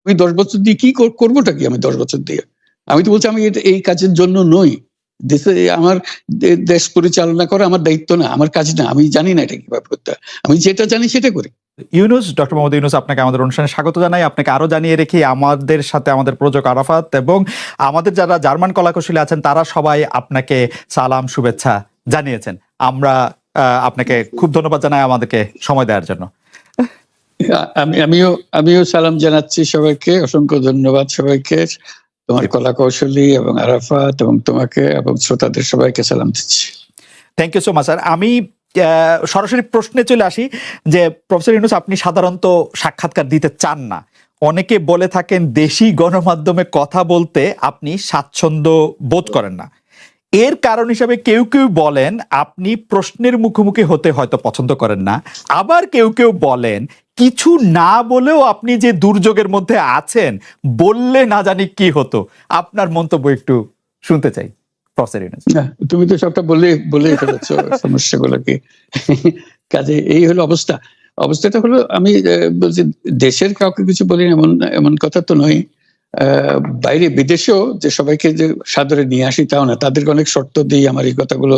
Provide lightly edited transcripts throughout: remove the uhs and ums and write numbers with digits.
আমি 10 বছর দিয়ে কি করবোটা কি আমি 10 বছর দিয়ে? আমি তো বলছি আমি এই কাজের জন্য নই। দেশে আমার দেশ পরিচালনা করা আমার দায়িত্ব না, আমার কাজ না। আমি জানি না এটা কিভাবে করতে হয়। আমি যেটা জানি সেটা করি। ইউনূস, ডক্টর মোহাম্মদ ইউনূস, আপনাকে আমাদের অনুষ্ঠানে স্বাগত জানাই। আপনাকে আরো জানিয়ে রেখি, আমাদের সাথে আমাদের প্রযোজক আরাফাত এবং আমাদের যারা জার্মান কলাকুশলী আছেন তারা সবাই আপনাকে সালাম শুভেচ্ছা জানিয়েছেন। আমরা আপনাকে খুব ধন্যবাদ জানাই আমাদেরকে সময় দেওয়ার জন্য। আমিও সালাম জানাচ্ছি সবাইকে। অসংখ্য ধন্যবাদ সবাইকে। তোমার কলাকৌশলী এবং আরাফাত এবং তোমাকে এবং শ্রোতাদের সবাইকে সালাম দিচ্ছি। Thank you so much sir. আমি সরাসরি প্রশ্নে চলে আসি যে প্রফেসর ইউনূস, আপনি সাধারণত সাক্ষাৎকার দিতে চান না। অনেকে বলে থাকেন দেশি গণমাধ্যমে কথা বলতে আপনি স্বাচ্ছন্দ্য বোধ করেন না। এর কারণ হিসাবে কেউ কেউ বলেন আপনি প্রশ্নের মুখোমুখি হতে হয়তো পছন্দ করেন না, আবার কেউ কেউ বলেন কিছু না বলেও আপনি যে দুর্যোগের মধ্যে আছেন, বললে না জানি কি হতো। আপনার মন্তব্য একটু শুনতে চাই প্রফেসর ইউনূস। তুমি তো সবটা বলে ফেলেছো সমস্যাগুলো কি। কাজে এই হলো অবস্থা। অবস্থাটা হলো আমি বলছি দেশের কাউকে কিছু বলি এমন কথা তো নয়। বাইরে বিদেশেও যে সবাইকে যে সাদরে নিয়ে আসি তাও না, তাদেরকে অনেক শর্ত দিই আমার এই কথাগুলো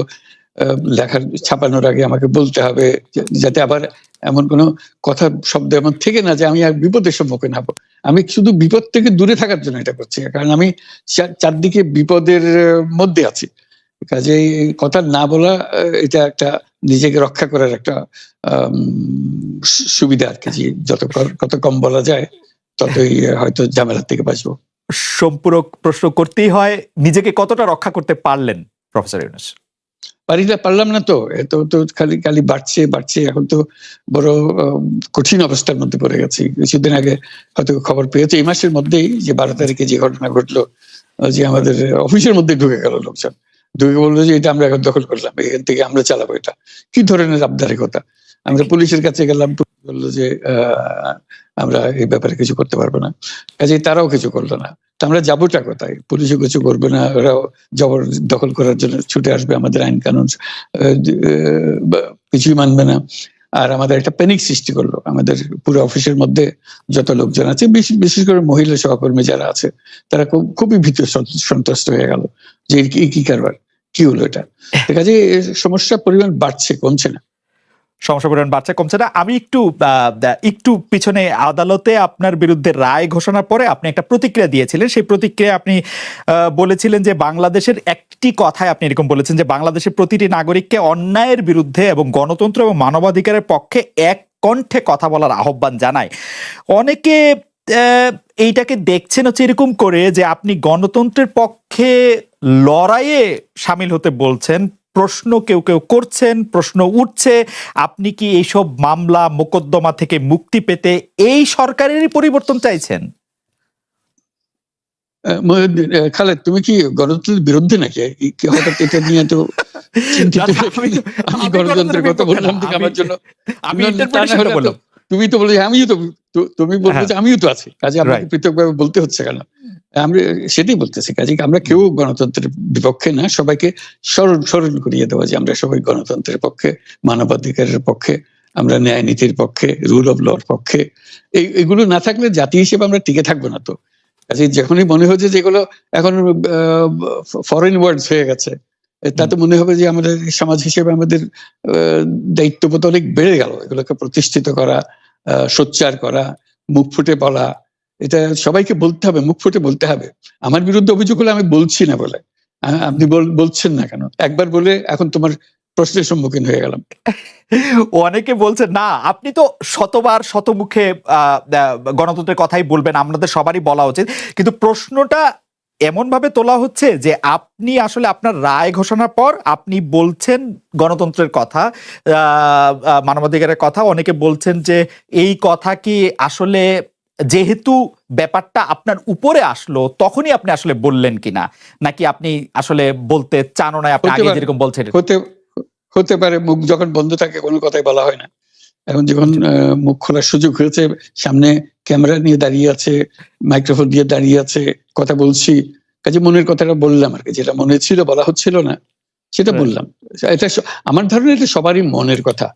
লেখার ছাপানোর আগে আমাকে বলতে হবে, যাতে আবার এমন কোনো কথা শব্দ এমন থেকে না যে আমি আর বিপদের সম্মুখীন হবো। আমি শুধু বিপদ থেকে দূরে থাকার জন্য এটা করছি, কারণ আমি চারদিকে বিপদের মধ্যে আছি। কাজে কথা না বলা এটা একটা নিজেকে রক্ষা করার একটা সুবিধা আর কি, যে কত কম বলা যায় ততই হয়তো ঝামেলার থেকে বাঁচবো। সম্পূরক প্রশ্ন করতেই হয়, নিজেকে কতটা রক্ষা করতে পারলেন প্রফেসর ইউনূস? পারলাম না তো, এত তো খালি বাড়ছে। এখন তো বড় কঠিন অবস্থার মধ্যে পড়ে গেছি। কিছুদিন আগে হয়তো খবর পেয়েছে এই মাসের মধ্যেই যে 12 তারিখে যে ঘটনা ঘটলো, যে আমাদের অফিসের মধ্যে ঢুকে গেল লোকজন, ঢুকে বললো যে এটা আমরা এখন দখল করলাম, এখান থেকে আমরা চালাবো। এটা কি ধরনের আবদারিকতা! আমরা পুলিশের কাছে গেলাম, বললো যে আমরা এই ব্যাপারে কিছু করতে পারবো না। কাজে তারাও কিছু করলো না। তো আমরা যাবোটা কোথায়? পুলিশও কিছু করবে না, ওরাও জবর দখল করার জন্য ছুটে আসবে, আমাদের আইন কানুন কিছুই মানবে না। আর আমাদের একটা প্যানিক সৃষ্টি করলো আমাদের পুরো অফিসের মধ্যে যত লোকজন আছে, বিশেষ করে মহিলা সহকর্মী যারা আছে, তারা খুবই ভীত সন্ত্রস্ত হয়ে গেল যে কি কারবার, কি হলো এটা। কাজে সমস্যার পরিমাণ বাড়ছে, কমছে না। সমস্যা পরিমাণ বাড়ছে, কমছে না। আমি একটু পিছনে আদালতে আপনার বিরুদ্ধে রায় ঘোষণার পরে আপনি একটা প্রতিক্রিয়া দিয়েছিলেন। সেই প্রতিক্রিয়া আপনি বলেছিলেন যে বাংলাদেশের একটি কথায় আপনি এরকম বলেছেন যে বাংলাদেশের প্রতিটি নাগরিককে অন্যায়ের বিরুদ্ধে এবং গণতন্ত্র এবং মানবাধিকারের পক্ষে এক কণ্ঠে কথা বলার আহ্বান জানায়। অনেকে এইটাকে দেখছেন হচ্ছে এরকম করে যে আপনি গণতন্ত্রের পক্ষে লড়াইয়ে সামিল হতে বলছেন। প্রশ্ন কেউ করছেন, প্রশ্ন উঠছে, আপনি কি এইসব মামলা মোকদ্দমা থেকে মুক্তি পেতে এই সরকারেরই পরিবর্তন চাইছেন? খালেদ, তুমি কি গণতন্ত্রের বিরুদ্ধে নাকি? হঠাৎ এটা নিয়ে তো আমি গণতন্ত্রের কথা বললাম ঠিক আমার জন্য। তুমি তো বলে তুমি বলবে যে আমিও তো আছি, কাজে আমাকে পৃথকভাবে বলতে হচ্ছে কেন? আমরা সেটাই বলতেছি। কাজে আমরা কেউ গণতন্ত্রের বিপক্ষে না, সবাইকে স্মরণ করিয়ে দেওয়া যে আমরা সবাই গণতন্ত্রের পক্ষে, মানবাধিকারের পক্ষে, আমরা ন্যায় নীতির পক্ষে, রুল অফ লর পক্ষে। এইগুলো না থাকলে জাতি হিসেবে আমরা টিকে থাকবো না তো। কাজে যখনই মনে হচ্ছে যেগুলো এখন ফরেন ওয়ার্ডস হয়ে গেছে, তাতে মনে হবে যে আমাদের সমাজ হিসেবে আমাদের দায়িত্ববোধ অনেক বেড়ে গেল। এগুলোকে প্রতিষ্ঠিত করা, সোচ্চার করা, মুখ ফুটে বলা, এটা সবাইকে বলতে হবে, মুখ ফুটে বলতে হবে। আমার বিরুদ্ধে অভিযোগ হলে আমি বলছি না বলে, আপনি বলছেন না কেন? একবার বলে এখন তোমার প্রশ্নের সম্মুখীন হয়ে গেলাম। অনেকে বলছেন না, আপনি তো শতবার শতমুখে গণতন্ত্রের কথাই বলবেন, আমাদের সবারই বলা উচিত। কিন্তু প্রশ্নটা এমন ভাবে তোলা হচ্ছে যে আপনি আসলে আপনার রায় ঘোষণার পর আপনি বলছেন গণতন্ত্রের কথা, মানবাধিকারের কথা। অনেকে বলছেন যে এই কথা কি আসলে যেহেতু ব্যাপারটা আপনার উপরে আসলো তখনই আপনি আসলে বললেন কিনা, নাকি আপনি আসলে বলতে চান না, আপনি আগে যেরকম বলছেন? হতে পারে, মুখ যখন বন্ধ থাকে কোনো কথাই বলা হয় না। এখন যখন মুখ খোলার সুযোগ হয়েছে, সামনে ক্যামেরা নিয়ে দাঁড়িয়ে আছে, মাইক্রোফোন দিয়ে দাঁড়িয়ে আছে, কথা বলছি, কাজে মনের কথাটা বললাম আর কি। যেটা মনে ছিল বলা হচ্ছিল না সেটা বললাম। এটা আমার ধারণা এটা সবারই মনের কথা,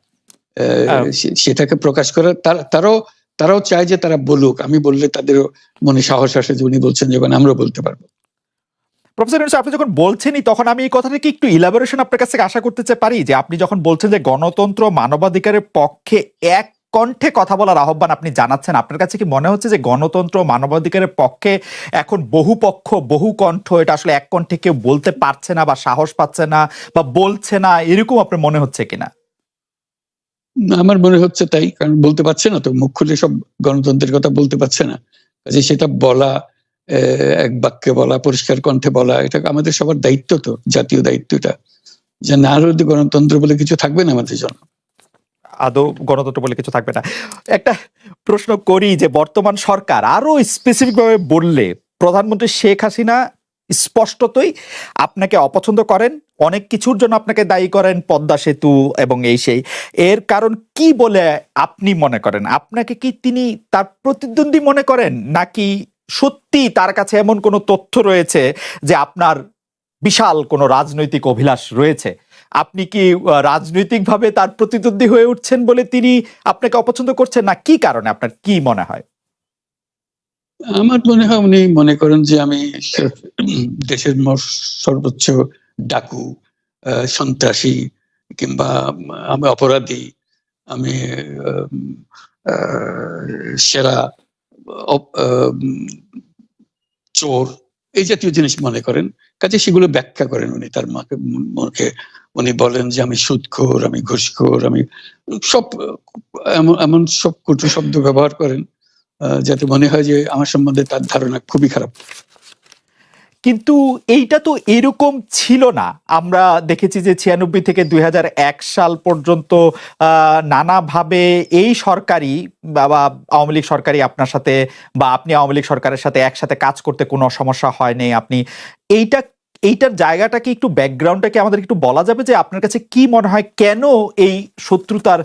সেটাকে প্রকাশ করা। তারাও তারাও চায় যে তারা বলুক, আমি বললে তাদেরও মনে সাহস আসে যে উনি বলছেন যখন আমরাও বলতে পারবো। প্রফেসর ইউনূস, আপনি যখন বলছেনই তখন আমি এই কথাটাকে একটু ইলাবোরেশন আপনার কাছ থেকে আশা করতে পারি, যে আপনি যখন বলছেন যে গণতন্ত্র মানবাধিকারের পক্ষে এক কণ্ঠে কথা বলার আহ্বান আপনি জানাচ্ছেন, আপনার কাছে কি মনে হচ্ছে যে গণতন্ত্র মানবাধিকারের পক্ষে এখন বহু পক্ষ বহু কণ্ঠ, এটা আসলে এক কণ্ঠে কেউ বলতে পারছে না বা সাহস পাচ্ছে না বা বলছে না, এরকম আপনার মনে হচ্ছে কিনা? আমার মনে হচ্ছে তাই, কারণ বলতে পারছে না তো, মুখ খুলে সব গণতন্ত্রের কথা বলতে পারছে না, কাজে সেটা বলা, এক বাক্যে বলা, পরিষ্কার কণ্ঠে বলা, এটা আমাদের সবার দায়িত্ব, তো জাতীয় দায়িত্ব এটা, যে না হলে গণতন্ত্র বলে কিছু থাকবে না আমাদের জন্য। আদৌ গণতন্ত্র বলে কিছু থাকবে না। একটা প্রশ্ন করি, যে বর্তমান সরকার আরো স্পেসিফিক ভাবে বললে প্রধানমন্ত্রী শেখ হাসিনা স্পষ্টতই আপনাকে অপছন্দ করেন, অনেক কিছুর জন্য আপনাকে দায়ী করেন, পদ্মা সেতু এবং এই সেই। এর কারণ কি বলে আপনি মনে করেন? আপনাকে কি তিনি তার প্রতিদ্বন্দ্বী মনে করেন, নাকি সত্যি তার কাছে এমন কোনো তথ্য রয়েছে যে আপনার বিশাল কোনো রাজনৈতিক অভিলাষ রয়েছে? আপনি কি রাজনৈতিকভাবে তার প্রতিদ্বন্দ্বী হয়ে উঠছেন বলে তিনি আপনাকে অপছন্দ করছেন, না কি কারণে, আপনার কি মনে হয়? আমার মনে হয় উনি মনে করেন যে আমি দেশের সর্বোচ্চ ডাকু, সন্ত্রাসী, কিংবা আমি অপরাধী, আমি সেরা চোর, এই জাতীয় জিনিস মনে করেন। কাজে সেগুলো ব্যাখ্যা করেন উনি তার মুখে। উনি বলেন যে আমি সুদখোর, আমি ঘুষখোর, আমি সব এমন সব কটু শব্দ ব্যবহার করেন, যাতে মনে হয় যে আমার সম্বন্ধে তার ধারণা খুবই খারাপ। কিন্তু এইটা তো এরকম ছিল না। আমরা দেখেছি যে 96 থেকে 2001 সাল পর্যন্ত নানাভাবে এই সরকারি বা আওয়ামী লীগ সরকারি আপনার সাথে, বা আপনি আওয়ামী লীগ সরকারের সাথে একসাথে কাজ করতে কোনো সমস্যা হয়নি। আপনি এইটার জায়গাটাকে একটু, ব্যাকগ্রাউন্ডটাকে আমাদের একটু বলা যাবে, যে আপনার কাছে কি মনে হয় কেন এই শত্রুতার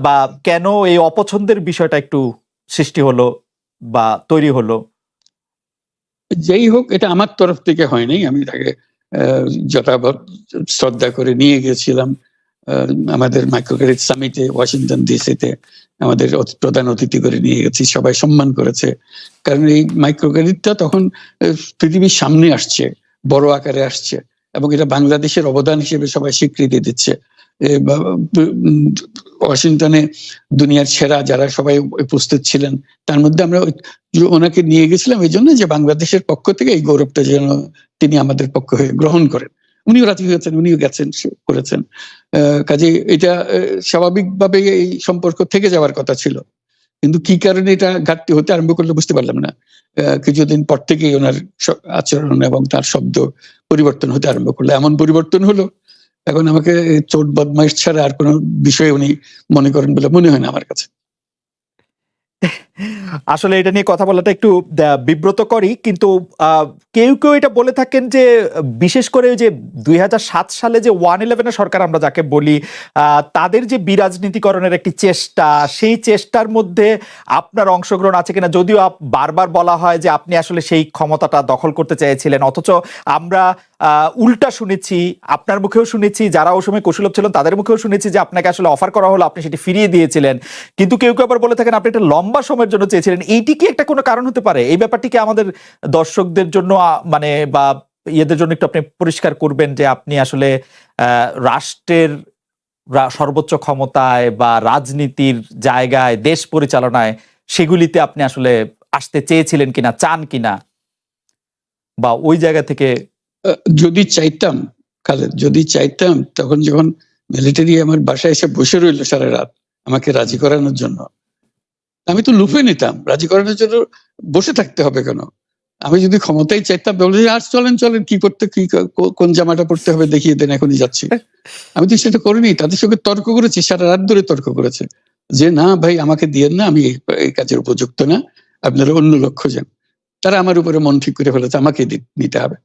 বা কেন এই অপছন্দের বিষয়টা একটু সৃষ্টি হলো বা তৈরি হলো? যেই হোক, এটা আমার তরফ থেকে হয়নি, আমি তাকে যথাযথ শ্রদ্ধা করে নিয়ে গেছিলাম আমাদের মাইক্রো ক্রেডিট সামিটে ওয়াশিংটন ডিসিতে। আমাদের প্রধান অতিথি করে নিয়ে গেছি, সবাই সম্মান করেছে, কারণ এই মাইক্রো ক্রেডিটটা তখন পৃথিবীর সামনে আসছে, বড় আকারে আসছে, এবং এটা বাংলাদেশের অবদান হিসেবে সবাই স্বীকৃতি দিচ্ছে। ওয়াশিংটনে দুনিয়ার সেরা যারা সবাই উপস্থিত ছিলেন, তার মধ্যে আমরা ওনাকে নিয়ে গেছিলাম এই জন্য যে বাংলাদেশের পক্ষ থেকে এই গৌরবটা যেন তিনি আমাদের পক্ষ হয়ে গ্রহণ করেন। উনিও রাজি হয়েছেন, উনিও গেছেন, করেছেন। কাজে এটা স্বাভাবিকভাবে এই সম্পর্ক থেকে যাওয়ার কথা ছিল, কিন্তু কি কারণে এটা ঘাটতি হতে আরম্ভ করলো বুঝতে পারলাম না। কিছুদিন পর থেকেই ওনার আচরণ এবং তার শব্দ পরিবর্তন হতে আরম্ভ করলো। এমন পরিবর্তন হলো, এখন আমাকে চোট বদমাইশ ছাড়া আর কোনো বিষয় উনি মনে করেন বলে মনে হয় না আমার কাছে। আসলে এটা নিয়ে কথা বলাটা একটু বিব্রতকরই, কিন্তু কেউ কেউ এটা বলে থাকেন যে বিশেষ করে যে 2007 সালে যে 111 সরকার আমরা যাকে বলি, তাদের যে বিরাজনীতিকরণের একটি চেষ্টা, সেই চেষ্টার মধ্যে আপনার অংশগ্রহণ আছে কিনা। যদিও বারবার বলা হয় যে আপনি আসলে সেই ক্ষমতাটা দখল করতে চেয়েছিলেন, অথচ আমরা উল্টা শুনেছি, আপনার মুখেও শুনেছি, যারা ওই সময় কুশলভ ছিলেন তাদের মুখেও শুনেছি যে আপনাকে আসলে অফার করা হলো, আপনি সেটি ফিরিয়ে দিয়েছিলেন। কিন্তু কেউ কেউ আবার বলে থাকেন আপনি একটা লম্বা সময়ের জন্য চেয়েছিলেন। এইটি কি একটা কোনো কারণ হতে পারে? এই ব্যাপারটিকে আমাদের দর্শকদের জন্য মানে বা ইয়েদের জন্য একটু আপনি পরিষ্কার করবেন, যে আপনি আসলে রাষ্ট্রের সর্বোচ্চ ক্ষমতায় বা রাজনীতির জায়গায়, দেশ পরিচালনায়, সেগুলিতে আপনি আসলে আসতে চেয়েছিলেন কিনা, চান কিনা, বা ওই জায়গা থেকে। যদি চাইতাম, খালেদ, যদি চাইতাম, তখন যখন মিলিটারি আমার বাসায় এসে বসে রইল সারা রাত আমাকে রাজি করানোর জন্য, আমি তো লুফে নিতাম। রাজি করানোর জন্য বসে থাকতে হবে কেন? আমি যদি ক্ষমতায় চাইতাম, বলে আর চলেন চলেন, কি করতে, কি কোন জামাটা পড়তে হবে দেখিয়ে দেন, এখনই যাচ্ছি। আমি তো সেটা করিনি, তাদের সঙ্গে তর্ক করেছি, সারা রাত ধরে তর্ক করেছে যে না ভাই, আমাকে দিয়েন না, আমি এই কাজের উপযুক্ত না, আপনারা অন্য লোক খোঁজেন। তারা আমার উপরে মন ঠিক করে ফেলেছে আমাকে নিতে হবে।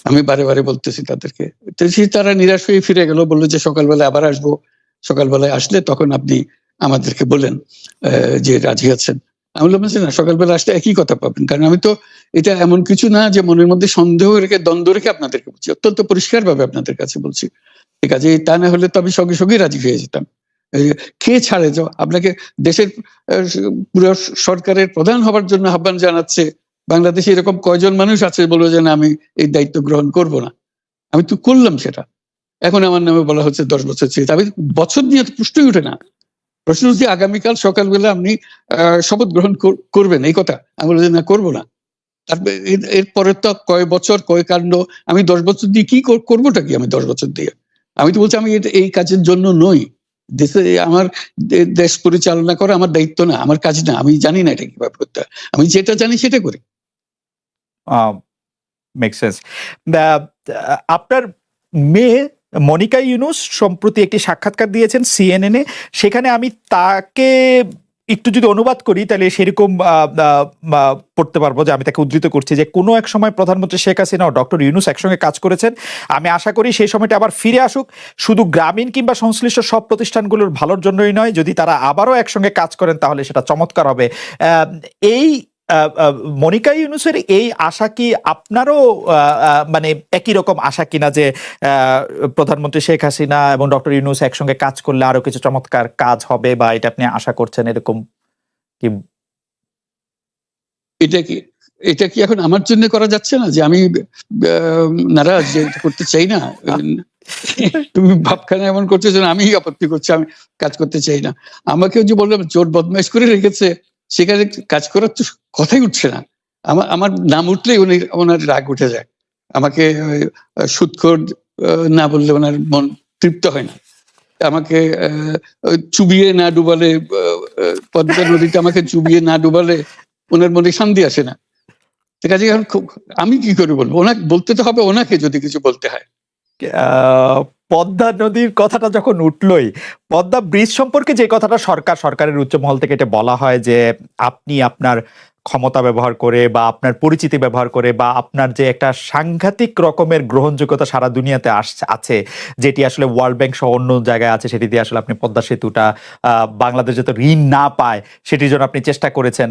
আমি বারে বারে বলতেছি তাদেরকে, তারা নিরাশ হয়ে ফিরে গেল, বললো যে সকালবেলায় আবার আসবো, সকালবেলায় আসলে তখন আপনি আমাদেরকে বলেন যে রাজি আছেন। আমি বললাম না, সকালবেলা আসলে একই কথা পাবেন, কারণ আমি তো এটা এমন কিছু না যে মনের মধ্যে সন্দেহ রেখে, দ্বন্দ্ব রেখে আপনাদেরকে বলছি, অত্যন্ত পরিষ্কার ভাবে আপনাদের কাছে বলছি। ঠিক আছে, তা না হলে তো আমি সঙ্গে সঙ্গে রাজি হয়ে যেতাম। কে ছাড়ে যে আপনাকে দেশের পুরো সরকারের প্রধান হবার জন্য আহ্বান জানাচ্ছে, বাংলাদেশে এরকম কয়জন মানুষ আছে বলবো যে না আমি এই দায়িত্ব গ্রহণ করব না? আমি তো করলাম সেটা, এখন আমার নামে বলা হচ্ছে 10 বছর চেয়ে। আমি বছর নিয়ে প্রশ্নই উঠে না। প্রশ্ন হচ্ছে আগামীকাল সকালবেলা আপনি শপথ গ্রহণ করবেন, এই কথা। আমি বলছি না, করবো না। তারপরে এরপরে তো কয় বছর কয় কাণ্ড। আমি 10 বছর দিয়ে কি করবোটা কি? আমি 10 বছর দিয়ে, আমি তো বলছি আমি এই কাজের জন্য নই। দেশে আমার দেশ পরিচালনা করা আমার দায়িত্ব না, আমার কাজ না। আমি জানি না এটা কিভাবে করতে হয়। আমি যেটা জানি সেটা করি। Make sense. আপনার মেয়ে মনিকা ইউনুস সম্প্রতি একটি সাক্ষাৎকার দিয়েছেন সিএনএন এ। সেখানে আমি তাকে একটু যদি অনুবাদ করি তাহলে সেরকম পড়তে পারবো, যে আমি তাকে উদ্ধৃত করছি যে কোনো এক সময় প্রধানমন্ত্রী শেখ হাসিনা ও ডক্টর ইউনুস একসঙ্গে কাজ করেছেন। আমি আশা করি সেই সময়টা আবার ফিরে আসুক, শুধু গ্রামীণ কিংবা সংশ্লিষ্ট সব প্রতিষ্ঠানগুলোর ভালোর জন্যই নয়। যদি তারা আবারও একসঙ্গে কাজ করেন তাহলে সেটা চমৎকার হবে। এই মনিকা ইউনুসের এই আশা কি আপনারও মানে একই রকম আশা কিনা, যে প্রধানমন্ত্রী শেখ হাসিনা এবং ডক্টর ইউনুস একসঙ্গে কাজ করলে আরো কিছু চমৎকার কাজ হবে, বা এটা আপনি আশা করছেন এরকম কি? এটা কি এখন আমার জন্য করা যাচ্ছে না যে আমি নারাজ, যে করতে চাই না? তুমি ভাবখানা এমন করছো না আমি আপত্তি করছি, আমি কাজ করতে চাই না। আমাকে যে বললাম চোর বদমাইশ করে রেখেছে, সেখানে কাজ করার তো কথাই উঠছে না। আমার নাম উঠলেই ওনার রাগ উঠে যায়। আমাকে সুদখোর না বললে ওনার মন তৃপ্ত হয় না। আমাকে চুবিয়ে না ডুবালে, পদ্মা নদীতে আমাকে চুবিয়ে না ডুবালে ওনার মনে শান্তি আসে না। ঠিক আছে, এখন আমি কি করে বলবো? ওনাকে বলতে তো হবে, ওনাকে যদি কিছু বলতে হয়। পদ্মা নদীর কথাটা যখন উঠলই, পদ্মা ব্রিজ সম্পর্কে যে কথাটা সরকারের উচ্চ মহল থেকে এটা বলা হয় যে আপনি আপনার ক্ষমতা ব্যবহার করে বা আপনার পরিচিতি ব্যবহার করে বা আপনার যে একটা সাংঘাতিক রকমের গ্রহণযোগ্যতা সারা দুনিয়াতে আছে, যেটি আসলে ওয়ার্ল্ড ব্যাংক সহ অন্য জায়গায় আছে, সেটি দিয়ে আসলে আপনি পদ্মা সেতুটা বাংলাদেশ যাতে ঋণ না পায় সেটির জন্য আপনি চেষ্টা করেছেন।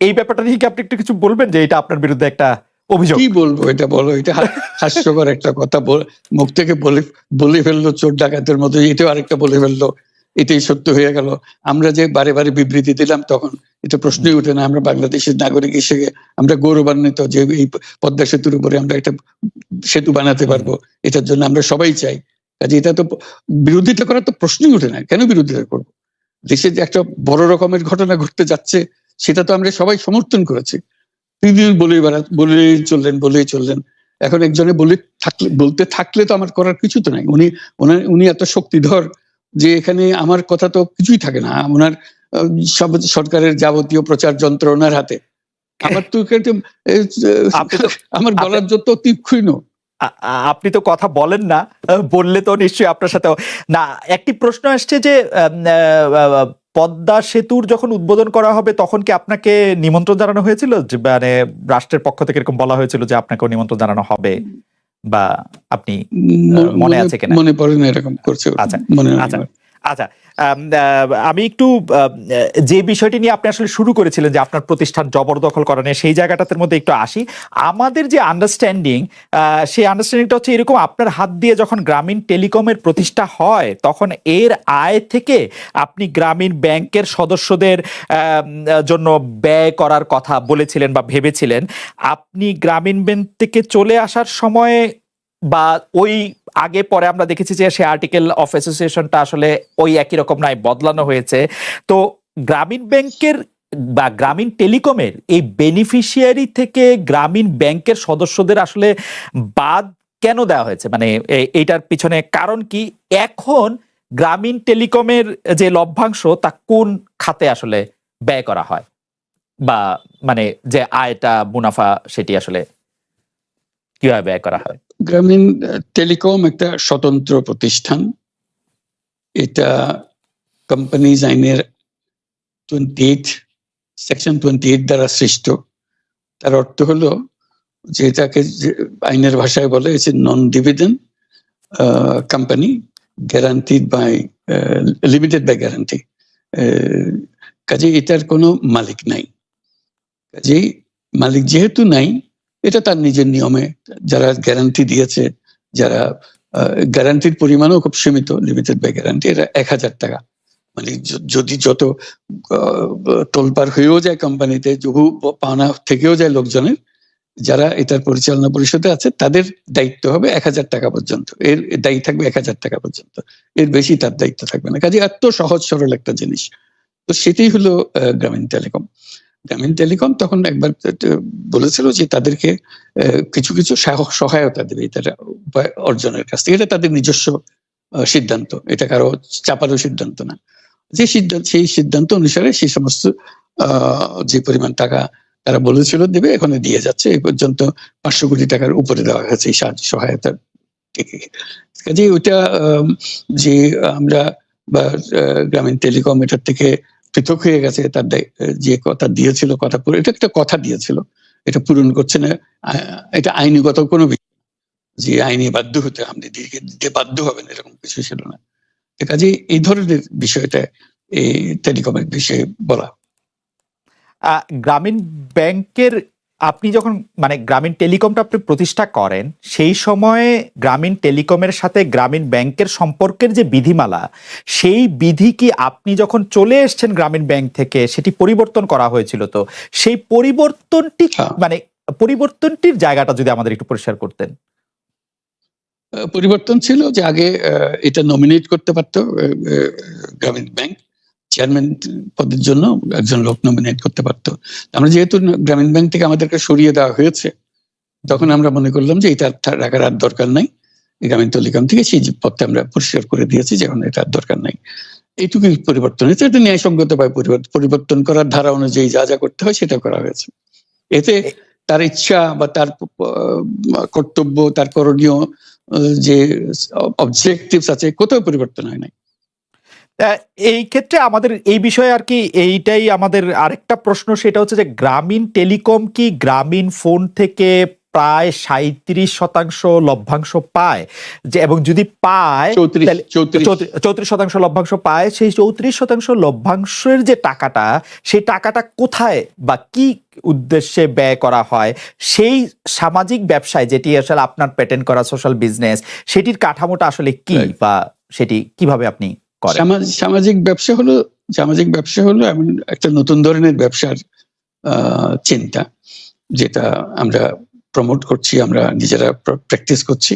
এই ব্যাপারটা নিয়ে কি আপনি একটু কিছু বলবেন, যে এটা আপনার বিরুদ্ধে একটা অভিযোগ? কি বলবো, এটা বলো, এটা হাস্যকর একটা কথা মুখ থেকে বলে ফেললো চোর ডাকাতের মতো, এটাও আরেকটা বলে ফেললো, এটাই সত্য হয়ে গেল। আমরা যে বারে বারে বিবৃতি দিলাম তখন এটা প্রশ্নই উঠে না। আমরা বাংলাদেশের নাগরিক হিসেবে আমরা গৌরবান্বিত যে এই পদ্মা সেতুর উপরে আমরা একটা সেতু বানাতে পারবো, এটার জন্য আমরা সবাই চাই। কাজে এটা তো বিরোধিতা করার তো প্রশ্নই উঠে না। কেন বিরোধিতা করবো? দেশে যে একটা বড় রকমের ঘটনা ঘটতে যাচ্ছে সেটা তো আমরা সবাই সমর্থন করেছি। তিনি বলেই চললেন। এখন একজনে বলতে থাকলে তো আমার করার কিছু তো নাই। উনি এত শক্তিধর যে এখানে আমার কথা তো কিছুই থাকে না। ওনার সব সরকারের যাবতীয় প্রচার যন্ত্র ওনার হাতে। আমার তো আমার গলার যত তীক্ষ্ণ। আপনি তো কথা বলেন না, বললে তো নিশ্চয়ই আপনার সাথে না। একটি প্রশ্ন আসছে যে পদ্মা সেতুর যখন উদ্বোধন করা হবে তখন কি আপনাকে নিমন্ত্রণ জানানো হয়েছিল, যে মানে রাষ্ট্রের পক্ষ থেকে এরকম বলা হয়েছিল যে আপনাকেও নিমন্ত্রণ জানানো হবে, বা আপনি মনে আছে কিনা? মনে পড়ে না এরকম করছে। আচ্ছা আচ্ছা, আমি একটু যে বিষয়টি নিয়ে আপনি আসলে শুরু করেছিলেন যে আপনার প্রতিষ্ঠান জবরদখল করা নিয়ে, সেই জায়গাটার মধ্যে একটু আসি। আমাদের যে আন্ডারস্ট্যান্ডিং, সেই আন্ডারস্ট্যান্ডিংটা হচ্ছে এরকম: আপনার হাত দিয়ে যখন গ্রামীণ টেলিকমের প্রতিষ্ঠা হয় তখন এর আয় থেকে আপনি গ্রামীণ ব্যাংকের সদস্যদের জন্য ব্যয় করার কথা বলেছিলেন বা ভেবেছিলেন। আপনি গ্রামীণ ব্যাংক থেকে চলে আসার সময় বা ওই আগে পরে আমরা দেখেছি যে সে আর্টিকেল অফ অ্যাসোসিয়েশনটা আসলে ওই একই রকম নাই, বদলানো হয়েছে। তো গ্রামীণ ব্যাংকের বা গ্রামীণ টেলিকমের এই বেনিফিশিয়ারি থেকে গ্রামীণ ব্যাংকের সদস্যদের আসলে বাদ কেন দেওয়া হয়েছে? মানে এইটার পিছনে কারণ কি? এখন গ্রামীণ টেলিকমের যে লভ্যাংশ তা কোন খাতে আসলে ব্যয় করা হয়, বা মানে যে আয়টা মুনাফা সেটি আসলে কিভাবে ব্যয় করা হয়? গ্রামীণ টেলিকম একটা স্বতন্ত্র প্রতিষ্ঠান। এটা কোম্পানিজ আইনের 28 সেকশন 28 দ্বারা সৃষ্ট। তার অর্থ হলো যে এটাকে আইনের ভাষায় বলে non dividend company, guaranteed by limited by guarantee. কাজে এটার কোনো মালিক নাই। কাজেই মালিক যেহেতু নাই, এটা তার নিজের নিয়মে যারা গ্যারান্টি দিয়েছে, যারা গ্যারান্টির পরিমাণও খুব সীমিত, লিমিটেড বাই গ্যারান্টি। এটা ১,০০০ টাকা। মানে যদি যত তোলপাড় হয়েও যায় কোম্পানিতে, বহু পাওনা থেকেও যায় লোকজনের, যারা এটার পরিচালনা পরিষদে আছে তাদের দায়িত্ব হবে ১,০০০ টাকা পর্যন্ত, এর দায়ী থাকবে ১,০০০ টাকা পর্যন্ত, এর বেশি তার দায়িত্ব থাকবে না। কাজে এত সহজ সরল একটা জিনিস। তো সেটাই হলো গ্রামীণ টেলিকম। গ্রামীণ টেলিকম তখন একবার বলেছিল যে তাদেরকে কিছু কিছু সহায়তা দেবে তারা উপায় অর্জনের কাছ থেকে। এটা তাদের নিজস্ব সিদ্ধান্ত, এটা কারো চাপারও সিদ্ধান্ত না। সেই সিদ্ধান্ত অনুসারে সেই সমস্ত যে পরিমাণ টাকা তারা বলেছিল দেবে, এখন দিয়ে যাচ্ছে। এই পর্যন্ত ৫০০ কোটি টাকার উপরে দেওয়া হয়েছে এই সাহায্য সহায়তা থেকে। কাজে ওইটা যে আমরা বা গ্রামীণ টেলিকম এটার থেকে পৃথক হয়ে গেছে, তার যে কথা দিয়েছিল, কথা পুরো, এটা একটা কথা দিয়েছিল, এটা পূরণ করছে না, এটা আইনিগত কোনো বিষয় যে আইনি বাধ্য হতে আপনি দিতে বাধ্য হবেন, এরকম কিছু ছিল না। কাজে এই ধরনের বিষয়টা এই টেলিকমের বিষয়ে বলা। গ্রামীণ ব্যাংকের আপনি যখন মানে গ্রামীণ টেলিকমটা আপনি প্রতিষ্ঠা করেন, সেই সময়ে গ্রামীণ টেলিকমের সাথে গ্রামীণ ব্যাংকের সম্পর্কের যে বিধিমালা, সেই বিধি কি আপনি যখন চলে এসছেন গ্রামীণ ব্যাংক থেকে সেটি পরিবর্তন করা হয়েছিল? তো সেই পরিবর্তনটি মানে পরিবর্তনটির জায়গাটা যদি আমাদের একটু পরিষ্কার করতেন। পরিবর্তন ছিল যে আগে এটা নমিনেট করতে পারতো গ্রামীণ ব্যাংক, চেয়ারম্যান পদের জন্য একজন লোক নমিনেট করতে পারতো। আমরা যেহেতু গ্রামীণ ব্যাংক থেকে আমাদেরকে সরিয়ে দেওয়া হয়েছে, তখন আমরা মনে করলাম যে এটা রাখার আর দরকার নাই। গ্রামীণ টেলিকম থেকে সেই পদটা আমরা পরিষ্কার করে দিয়েছি, যেমন এটা আর দরকার নাই। এইটুকুই পরিবর্তন হয়েছে। এটা ন্যায়সঙ্গতভাবে পরিবর্তন করার ধারা অনুযায়ী যা যা করতে হয় সেটা করা হয়েছে। এতে তার ইচ্ছা বা তার কর্তব্য, তার করণীয় যে অবজেক্টিভস আছে, কোথাও পরিবর্তন হয় নাই। এই ক্ষেত্রে আমাদের এই বিষয়ে আর কি এইটাই আমাদের আরেকটা প্রশ্ন, সেটা হচ্ছে যে গ্রামীণ টেলিকম কি গ্রামীণ ফোন থেকে প্রায় ৩৭% লভ্যাংশ পায়, যে এবং যদি পায় ৩৪% লভ্যাংশ পায়, সেই ৩৪% লভ্যাংশের যে টাকাটা, সেই টাকাটা কোথায় বা কি উদ্দেশ্যে ব্যয় করা হয়? সেই সামাজিক ব্যবসায় যেটি আসলে আপনার প্যাটেন্ট করা সোশ্যাল বিজনেস, সেটির কাঠামোটা আসলে কি বা সেটি কিভাবে আপনি করেন? সামাজিক ব্যবসা হলো এমন একটা নতুন ধরনের ব্যবসার চিন্তা, যেটা আমরা প্রমোট করছি, আমরা নিজেরা প্র্যাকটিস করছি।